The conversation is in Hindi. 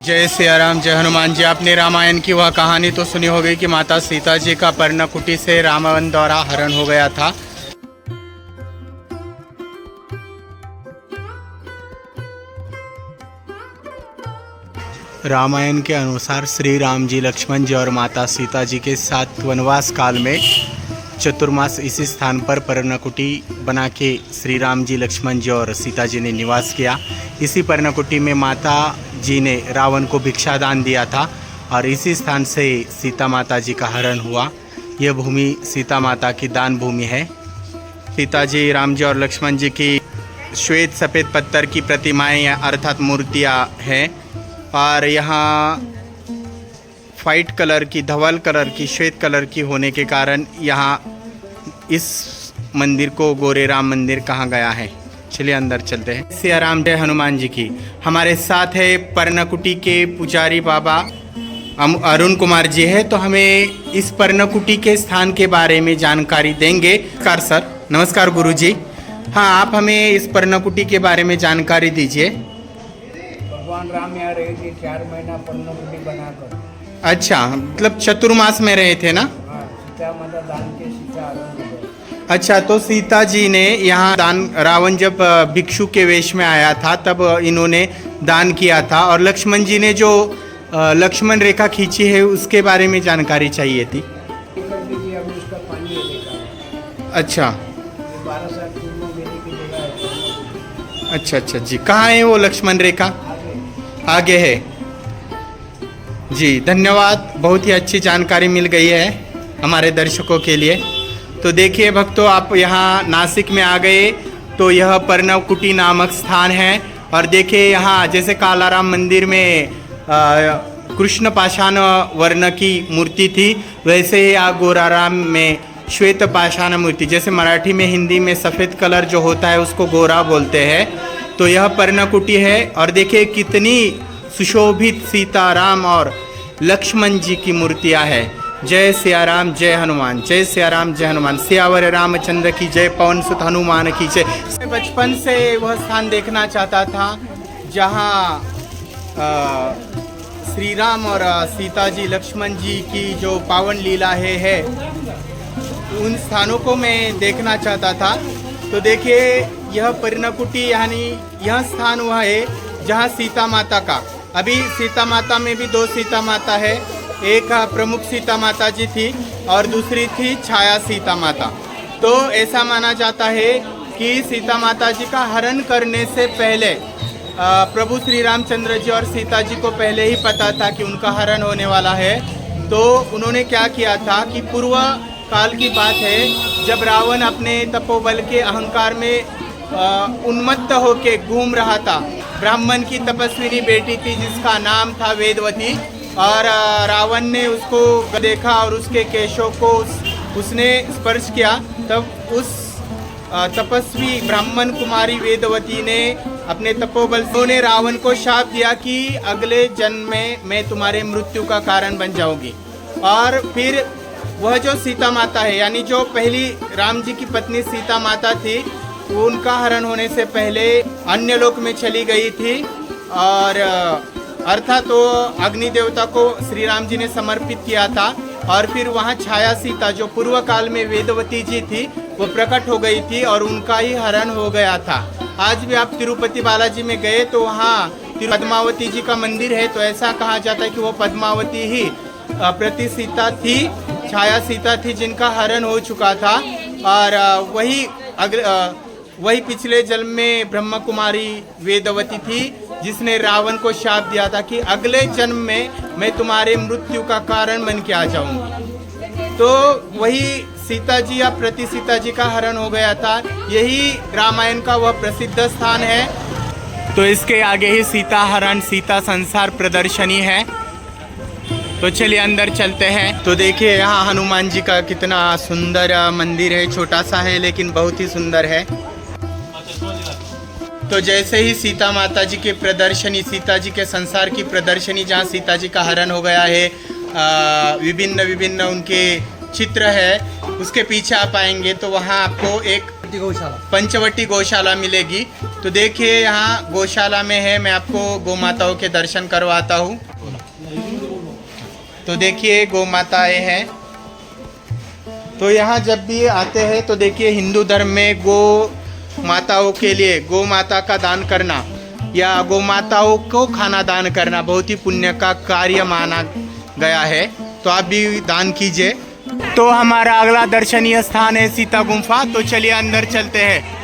जय सिया राम, जय हनुमान जी। आपने रामायण की वह कहानी तो सुनी होगी कि माता सीता जी का पर्णकुटी से रावण द्वारा हरण हो गया था। रामायण के अनुसार श्री राम जी, लक्ष्मण जी और माता सीता जी के साथ वनवास काल में चतुर्मास इसी स्थान पर पर्णकुटी बना के श्री राम जी, लक्ष्मण जी और सीता जी ने निवास किया। इसी पर्णकुटी में माता जी ने रावण को भिक्षा दान दिया था और इसी स्थान से सीता माता जी का हरण हुआ। यह भूमि सीता माता की दान भूमि है। सीता जी, राम जी और लक्ष्मण जी की श्वेत सफ़ेद पत्थर की प्रतिमाएं अर्थात मूर्तियां हैं और यहाँ वाइट कलर की, धवल कलर की, श्वेत कलर की होने के कारण यहाँ इस मंदिर को गोरे राम मंदिर कहा गया है। चलिए अंदर चलते हैं। सिया राम, जय हनुमान जी की। हमारे साथ है पर्णकुटी के पुजारी बाबा अरुण कुमार जी है, तो हमें इस पर्णकुटी के स्थान के बारे में जानकारी देंगे। नमस्कार सर। नमस्कार गुरु जी। हाँ, आप हमें इस पर्णकुटी के बारे में जानकारी दीजिए। भगवान राम यहाँ रहे थे 4 महीना पर्णकुटी बनाकर। अच्छा, मतलब चतुर्मास में रहे थे ना? हाँ, सीता माता दान के सीता हरण हो गए। अच्छा, तो सीता जी ने यहाँ दान, रावण जब भिक्षु के वेश में आया था तब इन्होंने दान किया था। और लक्ष्मण जी ने जो लक्ष्मण रेखा खींची है उसके बारे में जानकारी चाहिए थी। अभी उसका पानी है देखा। अच्छा 12 साल पूर्व में देने की जगह है। अच्छा अच्छा जी। कहाँ है वो लक्ष्मण रेखा? आगे है जी। धन्यवाद, बहुत ही अच्छी जानकारी मिल गई है हमारे दर्शकों के लिए। तो देखिए भक्तों, आप यहाँ नासिक में आ गए तो यह पर्णकुटी नामक स्थान है। और देखिए यहाँ जैसे कालाराम मंदिर में कृष्ण पाषाण वर्ण की मूर्ति थी, वैसे ही यहाँ गोराराम में श्वेत पाषाण मूर्ति, जैसे मराठी में, हिंदी में सफ़ेद कलर जो होता है उसको गोरा बोलते हैं। तो यह पर्णकुटी है। और देखिए कितनी सुशोभित सीताराम और लक्ष्मण जी की मूर्तियां हैं। जय सिया राम, जय हनुमान। जय सिया राम, जय हनुमान। सियावर रामचंद्र की जय, पवन सुत हनुमान की जय। बचपन से वह स्थान देखना चाहता था जहां श्री राम और सीता जी, लक्ष्मण जी की जो पावन लीला है उन स्थानों को मैं देखना चाहता था। तो देखिए यह पर्णकुटी यानी यह स्थान हुआ है जहां सीता माता का, अभी सीता माता में भी 2 सीता माता है। एक प्रमुख सीता माता जी थी और दूसरी थी छाया सीता माता। तो ऐसा माना जाता है कि सीता माता जी का हरण करने से पहले प्रभु श्री रामचंद्र जी और सीता जी को पहले ही पता था कि उनका हरण होने वाला है। तो उन्होंने क्या किया था कि पूर्व काल की बात है, जब रावण अपने तपोबल के अहंकार में उन्मत्त होके घूम रहा था। ब्राह्मण की तपस्विनी बेटी थी जिसका नाम था वेदवती, और रावण ने उसको देखा और उसके केशों को उसने स्पर्श किया। तब उस तपस्वी ब्राह्मण कुमारी वेदवती ने अपने तपोबल से रावण को शाप दिया कि अगले जन्म में मैं तुम्हारे मृत्यु का कारण बन जाऊंगी। और फिर वह जो सीता माता है, यानी जो पहली राम जी की पत्नी सीता माता थी, वो उनका हरण होने से पहले अन्य लोक में चली गई थी। और अर्थात तो अग्नि देवता को श्री राम जी ने समर्पित किया था। और फिर वहाँ छाया सीता, जो पूर्व काल में वेदवती जी थी, वो प्रकट हो गई थी और उनका ही हरण हो गया था। आज भी आप तिरुपति बालाजी में गए तो वहाँ पद्मावती जी का मंदिर है। तो ऐसा कहा जाता है कि वो पद्मावती ही प्रति सीता थी, छाया सीता थी, जिनका हरण हो चुका था। और वही पिछले जन्म में ब्रह्म कुमारी वेदवती थी जिसने रावण को शाप दिया था कि अगले जन्म में मैं तुम्हारे मृत्यु का कारण बन के आ जाऊंगी। तो वही सीता जी या प्रति सीता जी का हरण हो गया था। यही रामायण का वह प्रसिद्ध स्थान है। तो इसके आगे ही सीता हरण, सीता संसार प्रदर्शनी है। तो चलिए अंदर चलते हैं। तो देखिए यहाँ हनुमान जी का कितना सुंदर मंदिर है। छोटा सा है लेकिन बहुत ही सुंदर है। तो जैसे ही सीता माता जी की प्रदर्शनी, सीता जी के संसार की प्रदर्शनी, जहाँ सीता जी का हरण हो गया है, विभिन्न विभिन्न उनके चित्र है, उसके पीछे आप आएंगे तो वहाँ आपको एक गौशाला। पंचवटी गौशाला मिलेगी। तो देखिए यहाँ गौशाला में है, मैं आपको गौ माताओं के दर्शन करवाता हूँ। तो देखिए गौ माताएं हैं। तो यहाँ जब भी आते हैं तो देखिए हिंदू धर्म में गौ माताओं के लिए गौ माता का दान करना या गौ माताओं को खाना दान करना बहुत ही पुण्य का कार्य माना गया है। तो आप भी दान कीजिए। तो हमारा अगला दर्शनीय स्थान है सीता गुम्फा। तो चलिए अंदर चलते हैं।